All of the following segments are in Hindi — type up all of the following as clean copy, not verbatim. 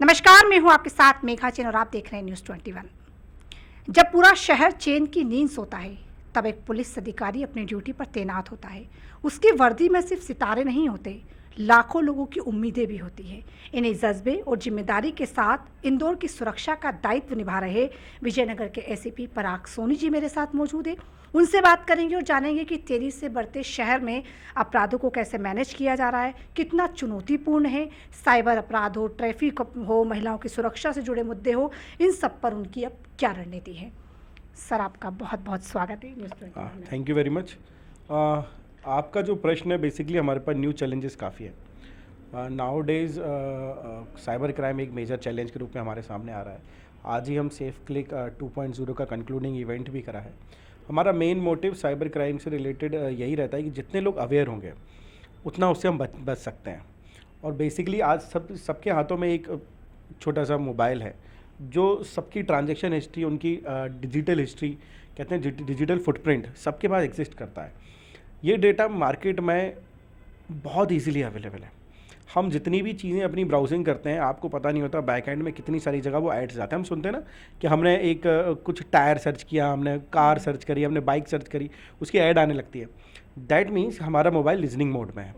नमस्कार, मैं हूं आपके साथ मेघा चैन और आप देख रहे हैं न्यूज़ 21। जब पूरा शहर चैन की नींद सोता है तब एक पुलिस अधिकारी अपनी ड्यूटी पर तैनात होता है। उसकी वर्दी में सिर्फ सितारे नहीं होते, लाखों लोगों की उम्मीदें भी होती है। इन्हीं जज्बे और जिम्मेदारी के साथ इंदौर की सुरक्षा का दायित्व निभा रहे विजयनगर के एसीपी पराग सोनी जी मेरे साथ मौजूद है। उनसे बात करेंगे और जानेंगे कि तेजी से बढ़ते शहर में अपराधों को कैसे मैनेज किया जा रहा है, कितना चुनौतीपूर्ण है। साइबर अपराध हो, ट्रैफिक हो, महिलाओं की सुरक्षा से जुड़े मुद्दे हो, इन सब पर उनकी अब क्या रणनीति है। सर, आपका बहुत बहुत स्वागत है न्यूज़ 21 में। Thank you very much. आपका जो प्रश्न है, बेसिकली हमारे पास न्यू चैलेंजेस काफ़ी है। नाउ डेज साइबर क्राइम एक मेजर चैलेंज के रूप में हमारे सामने आ रहा है। आज ही हम सेफ क्लिक 2.0 का कंक्लूडिंग इवेंट भी करा है। हमारा मेन मोटिव साइबर क्राइम से रिलेटेड यही रहता है कि जितने लोग अवेयर होंगे उतना उससे हम बच सकते हैं। और बेसिकली आज सबके हाथों में एक छोटा सा मोबाइल है जो सबकी ट्रांजैक्शन हिस्ट्री, उनकी डिजिटल हिस्ट्री, कहते हैं डिजिटल फुटप्रिंट, सबके पास एग्जिस्ट करता है। ये डेटा मार्केट में बहुत इजीली अवेलेबल है। हम जितनी भी चीज़ें अपनी ब्राउजिंग करते हैं, आपको पता नहीं होता बैक एंड में कितनी सारी जगह वो एड्स आते हैं। हम सुनते हैं ना कि हमने एक कुछ टायर सर्च किया, हमने कार सर्च करी, हमने बाइक सर्च करी, उसकी ऐड आने लगती है। दैट मीन्स हमारा मोबाइल लिजनिंग मोड में है।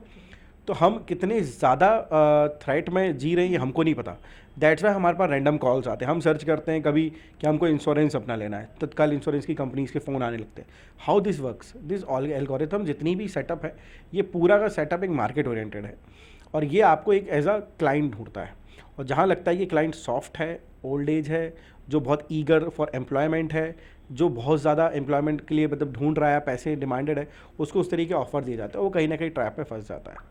तो हम कितने ज़्यादा थ्रेट में जी रहे हैं ये हमको नहीं पता। दैट्स वाई हमारे पास रैंडम कॉल्स आते हैं। हम सर्च करते हैं कभी कि हमको इंश्योरेंस अपना लेना है, तत्काल इंश्योरेंस की कंपनीज़ के फ़ोन आने लगते हैं। How this works, this algorithm जितनी भी सेटअप है, ये पूरा का सेटअप एक मार्केट ओरिएंटेड है और ये आपको एक एज अ क्लाइंट ढूंढता है। और जहाँ लगता है कि क्लाइंट सॉफ्ट है, ओल्ड एज है, जो बहुत ईगर फॉर एम्प्लॉयमेंट है, जो बहुत ज़्यादा एम्प्लॉयमेंट के लिए मतलब ढूंढ रहा है, पैसे डिमांडेड है, उसको उस तरीके ऑफर दिए जाते हैं, वो कहीं ना कहीं ट्रैप में फंस जाता है।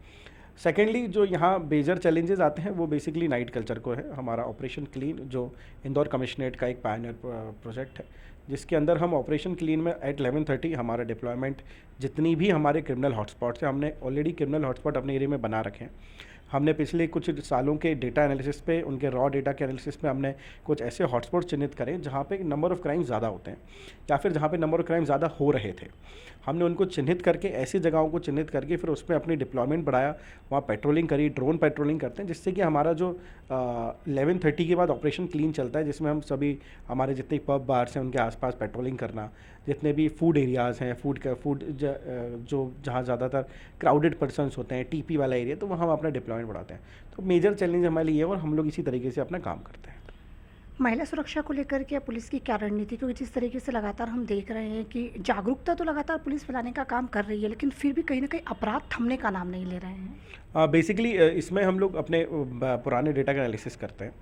सेकेंडली जो यहाँ मेजर चैलेंजेस आते हैं वो बेसिकली नाइट कल्चर को है। हमारा ऑपरेशन क्लीन जो इंदौर कमिश्नरेट का एक पायनियर प्रोजेक्ट है, जिसके अंदर हम ऑपरेशन क्लीन में एट 11:30 हमारा डिप्लॉयमेंट, जितनी भी हमारे क्रिमिनल हॉटस्पॉट्स हैं, हमने ऑलरेडी क्रिमिनल हॉटस्पॉट अपने एरिया में बना रखे हैं। हमने पिछले कुछ सालों के डेटा एनालिसिस पे, उनके रॉ डेटा के एनालिसिस पे हमने कुछ ऐसे हॉटस्पॉट चिन्हित करें जहाँ पे नंबर ऑफ़ क्राइम ज़्यादा होते हैं या फिर जहाँ पे नंबर ऑफ़ क्राइम ज़्यादा हो रहे थे। हमने उनको चिन्हित करके, ऐसी जगहों को चिन्हित करके फिर उसमें अपनी डिप्लॉयमेंट बढ़ाया, वहाँ पेट्रोलिंग करी, ड्रोन पेट्रोलिंग करते हैं, जिससे कि हमारा जो 11:30 के बाद ऑपरेशन क्लीन चलता है, जिसमें हम सभी हमारे जितने पब बार्स हैं उनके आसपास पेट्रोलिंग करना, जितने भी फूड एरियाज़ हैं, फूड जो जहाँ ज़्यादातर क्राउडेड पर्सनस होते हैं, टीपी वाला एरिया, तो वहाँ हम अपना डिप्लॉयमेंट बढ़ाते हैं। तो मेजर चैलेंज हमारे लिए और हम लोग इसी तरीके से अपना काम करते हैं। महिला सुरक्षा को लेकर के पुलिस की क्या रणनीति, क्योंकि जिस तरीके से लगातार हम देख रहे हैं कि जागरूकता तो लगातार पुलिस फैलाने का काम कर रही है, लेकिन फिर भी कहीं ना कहीं अपराध थमने का नाम नहीं ले रहे हैं। बेसिकली इसमें हम लोग अपने पुराने डेटा का एनालिसिस करते हैं।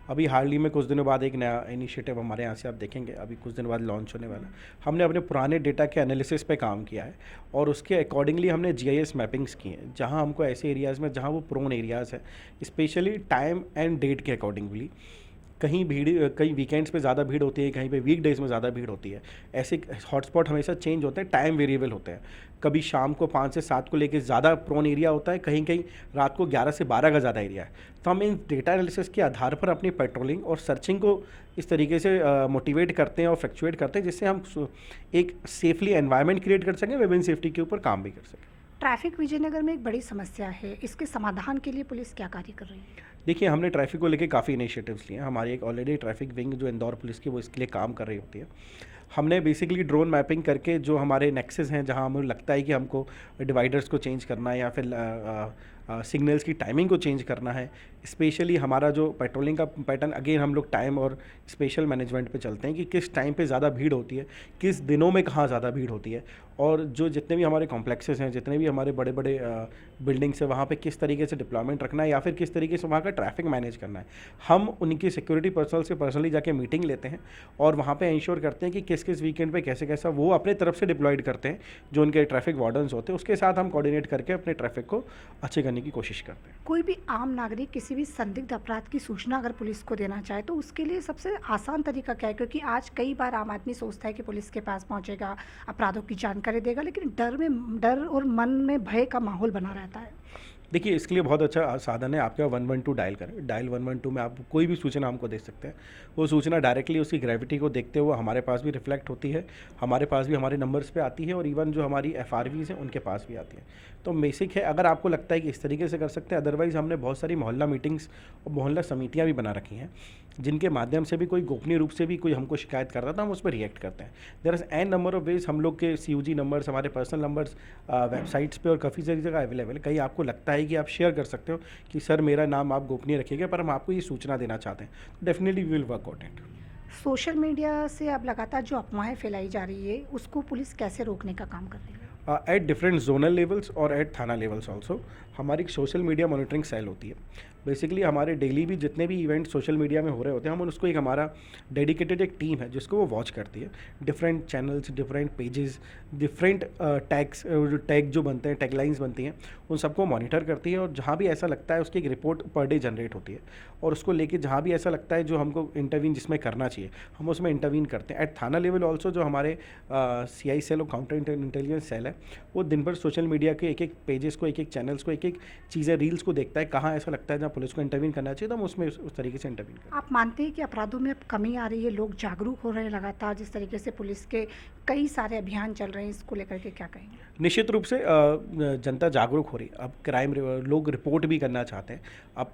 अभी हाल ही में कुछ दिनों बाद एक नया इनिशिएटिव हमारे यहाँ से आप देखेंगे, अभी कुछ दिन बाद लॉन्च होने वाला है। हमने अपने पुराने डेटा के एनालिसिस पे काम किया है और उसके अकॉर्डिंगली हमने GIS मैपिंग्स की हैं, जहाँ हमको ऐसे एरियाज़ में जहाँ वो प्रोन एरियाज़ है, स्पेशली टाइम एंड डेट के अकॉर्डिंगली, कहीं वीकेंड्स पे ज़्यादा भीड़ होती है, कहीं पे वीकडेज में ज़्यादा भीड़ होती है। ऐसे हॉटस्पॉट हमेशा चेंज होते हैं, टाइम वेरिएबल होते हैं। कभी शाम को 5 से 7 को लेके ज़्यादा प्रोन एरिया होता है, कहीं कहीं रात को 11 से 12 का ज़्यादा एरिया है। तो हम इन डेटा एनालिसिस के आधार पर अपनी पेट्रोलिंग और सर्चिंग को इस तरीके से मोटिवेट करते हैं और फ्लक्चुएट करते हैं, जिससे हम एक सेफली एनवायरनमेंट क्रिएट कर सकें, विमेन सेफ्टी के ऊपर काम भी कर सकें। ट्रैफिक विजयनगर में एक बड़ी समस्या है, इसके समाधान के लिए पुलिस क्या कार्य कर रही है? देखिए, हमने ट्रैफिक को लेके काफ़ी इनिशिएटिव्स लिए हैं। हमारी एक ऑलरेडी ट्रैफिक विंग जो इंदौर पुलिस की, वो इसके लिए काम कर रही होती है। हमने बेसिकली ड्रोन मैपिंग करके जो हमारे नेक्सेस हैं, जहां हमें लगता है कि हमको डिवाइडर्स को चेंज करना है या फिर सिग्नल्स की टाइमिंग को चेंज करना है, स्पेशली हमारा जो पेट्रोलिंग का पैटर्न, अगेन हम लोग टाइम और स्पेशल मैनेजमेंट पे चलते हैं कि किस टाइम पे ज़्यादा भीड़ होती है, किस दिनों में कहाँ ज़्यादा भीड़ होती है, और जो जितने भी हमारे कॉम्प्लेक्सेस हैं, जितने भी हमारे बड़े बड़े बिल्डिंग्स हैं, वहाँ पे किस तरीके से डिप्लॉयमेंट रखना है या फिर किस तरीके से वहाँ का ट्रैफिक मैनेज करना है। हम उनकी सिक्योरिटी पर्सनल से पर्सनली जाके मीटिंग लेते हैं और वहाँ पे इंश्योर करते हैं कि किस किस वीकेंड पे कैसे कैसा वो अपने तरफ से डिप्लॉयड करते हैं, जो उनके ट्रैफिक वार्डन्स होते हैं, उसके साथ हम कोऑर्डिनेट करके अपने ट्रैफिक को अच्छे करने की कोशिश करते हैं। कोई भी आम नागरिक किसी भी संदिग्ध अपराध की सूचना अगर पुलिस को देना चाहे तो उसके लिए सबसे आसान तरीका क्या है? क्योंकि आज कई बार आम आदमी सोचता है कि पुलिस के पास पहुंचेगा, अपराधों की जानकारी देगा, लेकिन डर और मन में भय का माहौल बना रहता है। देखिए, इसके लिए बहुत अच्छा साधन है, आपका 112 डायल करें। डायल 112 में आप कोई भी सूचना हमको दे सकते हैं। वो सूचना डायरेक्टली उसकी ग्रेविटी को देखते हुए हमारे पास भी रिफ्लेक्ट होती है, हमारे पास भी हमारे नंबर्स पे आती है और इवन जो हमारी एफआरवीज़ हैं उनके पास भी आती है। तो बेसिक है, अगर आपको लगता है कि इस तरीके से कर सकते हैं। अदरवाइज़ हमने बहुत सारी मोहल्ला मीटिंग्स और मोहल्ला समितियाँ भी बना रखी हैं, जिनके माध्यम से भी कोई गोपनीय रूप से भी कोई हमको शिकायत करता है तो हम उस पर रिएक्ट करते हैं। There is an number of ways, हम लोग के सीयूजी नंबर्स, हमारे पर्सनल नंबर्स वेबसाइट्स पे और काफ़ी सारी जगह अवेलेबल है। कहीं आपको लगता है कि आप शेयर कर सकते हो कि सर मेरा नाम आप गोपनीय रखिएगा, पर हम आपको ये सूचना देना चाहते हैं, definitely we will work out it. Social media से अब लगातार जो अफवाहें फैलाई जा रही है, उसको पुलिस कैसे रोकने का काम कर रही है? एट डिफरेंट जोनल लेवल्स और एट थाना लेवल्स ऑल्सो हमारी एक सोशल मीडिया मॉनिटरिंग सेल होती है। बेसिकली हमारे डेली भी जितने भी इवेंट सोशल मीडिया में हो रहे होते हैं, हम उसको एक हमारा डेडिकेटेड एक टीम है जिसको वो वॉच करती है। Different channels, different pages, different tag जो बनते हैं, टैगलाइंस बनती हैं, उन सबको मॉनिटर करती है और जहाँ भी ऐसा लगता है उसकी एक रिपोर्ट पर डे जनरेट होती है और उसको लेके जहाँ भी ऐसा लगता है जो हमको इंटरवीन जिसमें करना चाहिए, हम उसमें इंटरवीन करते हैं। एट थाना लेवल ऑल्सो जो हमारे CI सेल और काउंटर इंटेलिजेंस सेल है, वो दिन भर सोशल मीडिया के एक एक पेजेस को, एक एक चैनल्स को, एक एक चीज़ें, रील्स को देखता है, कहाँ ऐसा लगता है जहाँ पुलिस को इंटरवीन करना चाहिए तो हम उसमें उस तरीके से इंटरवीन करते हैं। आप मानते हैं कि अपराधों में अब कमी आ रही है, लोग जागरूक हो रहे हैं लगातार, जिस तरीके से पुलिस के कई सारे अभियान चल रहे हैं, इसको लेकर के क्या कहेंगे? निश्चित रूप से जनता जागरूक हो रही है। अब क्राइम लोग रिपोर्ट भी करना चाहते हैं। अब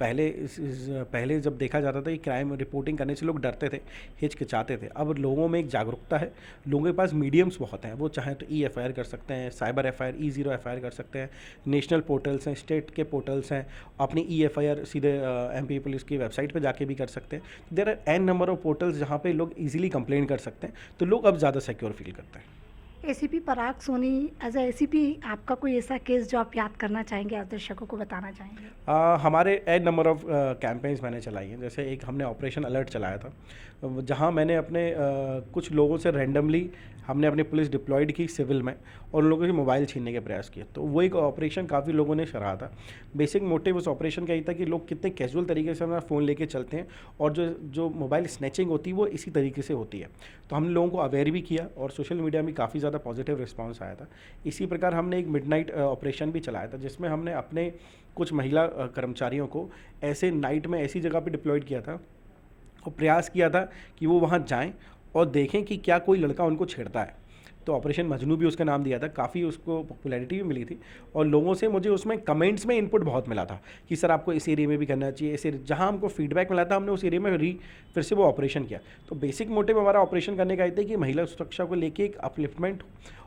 पहले जब देखा जाता था कि क्राइम रिपोर्टिंग करने से लोग डरते थे, हिचकिचाते थे। अब लोगों में एक जागरूकता है, लोगों के पास मीडियम्स बहुत हैं। वो चाहें तो EFIR कर सकते हैं, साइबर FIR, E0 FIR कर सकते हैं, नेशनल पोर्टल्स हैं, स्टेट के पोर्टल्स हैं, अपनी EFIR सीधे MP पुलिस की वेबसाइट पर जाके भी कर सकते हैं। There are an number of portals जहाँ पे लोग ईजिली कंप्लेन कर सकते हैं, तो लोग अब ज़्यादा सिक्योर फील करते हैं। ACP Parag Soni, as a ACP आपका कोई ऐसा केस जो आप याद करना चाहेंगे, आप दर्शकों को बताना चाहेंगे? हमारे एन नंबर ऑफ कैंपेन्स मैंने चलाई हैं। जैसे एक हमने ऑपरेशन अलर्ट चलाया था, जहां मैंने अपने कुछ लोगों से रैंडमली हमने अपनी पुलिस डिप्लॉयड की सिविल में और उन लोगों के मोबाइल छीनने के प्रयास किए। तो वो एक ऑपरेशन काफ़ी लोगों ने सराहा था। बेसिक मोटिव उस ऑपरेशन का यही था कि लोग कितने कैजुअल तरीके से अपना फ़ोन लेके चलते हैं और जो मोबाइल स्नैचिंग होती है वो इसी तरीके से होती है। तो हम लोगों को अवेयर भी किया और सोशल मीडिया में काफ़ी ज़्यादा पॉजिटिव रिस्पॉन्स आया था। इसी प्रकार हमने एक मिडनाइट ऑपरेशन भी चलाया था, जिसमें हमने अपने कुछ महिला कर्मचारियों को ऐसे नाइट में ऐसी जगह पे डिप्लॉयड किया था और प्रयास किया था कि वो वहाँ जाएं और देखें कि क्या कोई लड़का उनको छेड़ता है। तो ऑपरेशन मजनू भी उसका नाम दिया था, काफ़ी उसको पॉपुलैरिटी भी मिली थी और लोगों से मुझे उसमें कमेंट्स में इनपुट बहुत मिला था कि सर आपको इस एरिया में भी करना चाहिए। इस एरिया जहाँ हमको फीडबैक मिला था, हमने उस एरिया में फिर से वो ऑपरेशन किया। तो बेसिक मोटिव हमारा ऑपरेशन करने का ये था कि महिला सुरक्षा को लेके एक अपलिफ्टमेंट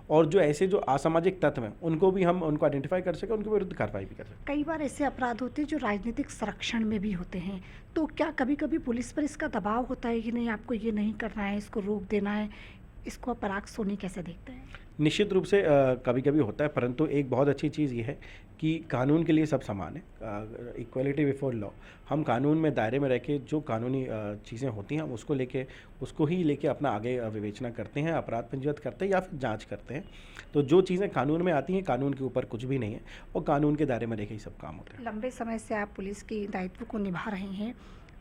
और जो ऐसे जो असामाजिक तत्व हैं उनको भी हम उनको आइडेंटिफाई कर सकें, उनके विरुद्ध कार्रवाई भी कर सकें। कई बार ऐसे अपराध होते हैं जो राजनीतिक संरक्षण में भी होते हैं, तो क्या कभी कभी पुलिस पर इसका दबाव होता है कि नहीं आपको ये नहीं करना है, इसको रोक देना है? इसको पराग सोनी कैसे देखते हैं? निश्चित रूप से कभी कभी होता है, परंतु एक बहुत अच्छी चीज़ ये है कि कानून के लिए सब समान है, इक्वलिटी बिफोर लॉ। हम कानून में दायरे में रह के जो कानूनी चीज़ें होती हैं हम उसको ही लेके अपना आगे विवेचना करते हैं, अपराध पंजीबद्ध करते हैं या फिर जांच करते हैं। तो जो चीज़ें कानून में आती हैं, कानून के ऊपर कुछ भी नहीं है और कानून के दायरे में रह के ही सब काम होते हैं। लंबे समय से आप पुलिस की दायित्व को निभा रहे हैं,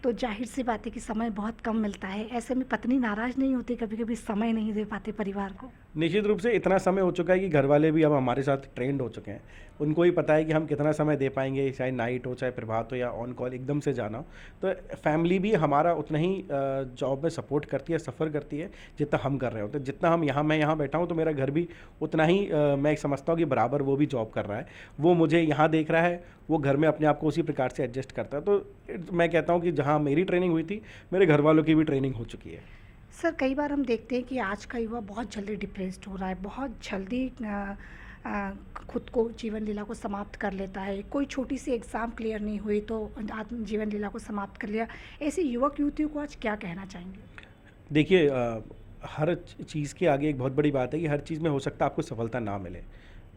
तो जाहिर सी बात है कि समय बहुत कम मिलता है। ऐसे में पत्नी नाराज़ नहीं होती, कभी कभी समय नहीं दे पाते परिवार को? निश्चित रूप से इतना समय हो चुका है कि घर वाले भी अब हमारे साथ ट्रेंड हो चुके हैं। उनको ही पता है कि हम कितना समय दे पाएंगे, चाहे नाइट हो, चाहे प्रभात हो या ऑन कॉल एकदम से जाना हो। तो फैमिली भी हमारा उतना ही जॉब में सपोर्ट करती है, सफ़र करती है जितना हम कर रहे होते हैं। जितना मैं यहाँ बैठा हूँ तो मेरा घर भी उतना ही मैं समझता हूँ कि बराबर वो भी जॉब कर रहा है। वो मुझे यहाँ देख रहा है, वो घर में अपने आप को उसी प्रकार से एडजस्ट करता है। तो मैं कहता हूँ कि जहाँ मेरी ट्रेनिंग हुई थी, मेरे घर वालों की भी ट्रेनिंग हो चुकी है। सर, कई बार हम देखते हैं कि आज का युवा बहुत जल्दी डिप्रेस्ड हो रहा है, बहुत जल्दी खुद को, जीवन लीला को समाप्त कर लेता है। कोई छोटी सी एग्ज़ाम क्लियर नहीं हुई तो जीवन लीला को समाप्त कर लिया। ऐसे युवक युवतियों को आज क्या कहना चाहेंगे? देखिए, हर चीज़ के आगे एक बहुत बड़ी बात है कि हर चीज़ में हो सकता है आपको सफलता ना मिले।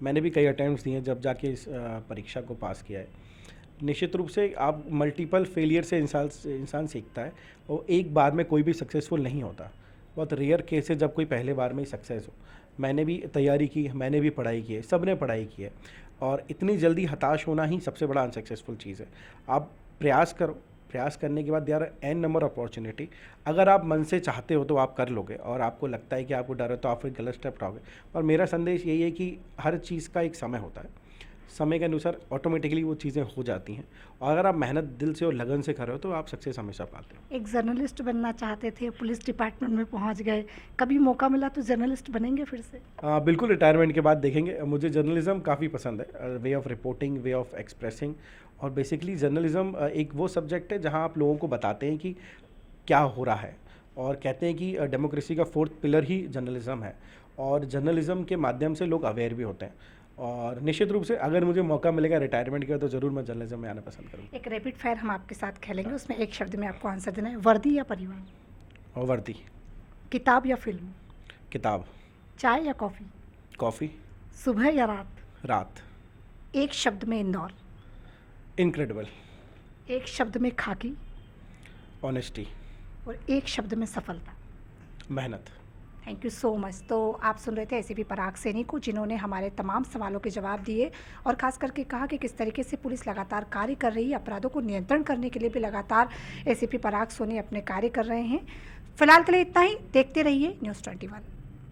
मैंने भी कई अटैम्प्ट्स दिए हैं जब जाके इस परीक्षा को पास किया है। निश्चित रूप से आप मल्टीपल फेलियर से इंसान सीखता है और एक बार में कोई भी सक्सेसफुल नहीं होता। बहुत रेयर केस है जब कोई पहले बार में ही सक्सेस हो। मैंने भी तैयारी की, मैंने भी पढ़ाई की है, सब ने पढ़ाई की है और इतनी जल्दी हताश होना ही सबसे बड़ा अनसक्सेसफुल चीज़ है। आप प्रयास करो, प्रयास करने के बाद there are an number opportunity. अगर आप मन से चाहते हो तो आप कर लोगे और आपको लगता है कि आपको डर है तो आप फिर गलत स्टेप उठाओगे। और मेरा संदेश यही है कि हर चीज़ का एक समय होता है। समय के अनुसार ऑटोमेटिकली वो चीज़ें हो जाती हैं, और अगर आप मेहनत दिल से और लगन से कर रहे हो तो आप सक्सेस हमेशा पाते हो। एक जर्नलिस्ट बनना चाहते थे, पुलिस डिपार्टमेंट में पहुंच गए, कभी मौका मिला तो जर्नलिस्ट बनेंगे फिर से? बिल्कुल, रिटायरमेंट के बाद देखेंगे। मुझे जर्नलिज़्म काफ़ी पसंद है, way of reporting, way of expressing, और बेसिकली जर्नलिज़्म एक वो सब्जेक्ट है जहाँ आप लोगों को बताते हैं कि क्या हो रहा है, और कहते हैं कि डेमोक्रेसी का फोर्थ पिलर ही जर्नलिज़्म है, और जर्नलिज़्म के माध्यम से लोग अवेयर भी होते हैं। और निश्चित रूप से अगर मुझे मौका मिलेगा रिटायरमेंट का तो ज़रूर मैं जर्नलिज्म में आना पसंद करूँगा। एक रैपिड फायर हम आपके साथ खेलेंगे, उसमें एक शब्द में आपको आंसर देना है। वर्दी या परिवार? और वर्दी। किताब या फिल्म? किताब। चाय या कॉफ़ी? कॉफ़ी। सुबह या रात? रात। एक शब्द में इंदौर? इनक्रेडिबल। एक शब्द में खाकी? ऑनेस्टी। और एक शब्द में सफलता? मेहनत। Thank you so much. तो आप सुन रहे थे एसीपी पराग सैनी को, जिन्होंने हमारे तमाम सवालों के जवाब दिए और खास करके कहा कि किस तरीके से पुलिस लगातार कार्य कर रही है, अपराधों को नियंत्रण करने के लिए भी लगातार एसीपी पराग सैनी अपने कार्य कर रहे हैं। फिलहाल के लिए इतना ही, देखते रहिए न्यूज़ 21।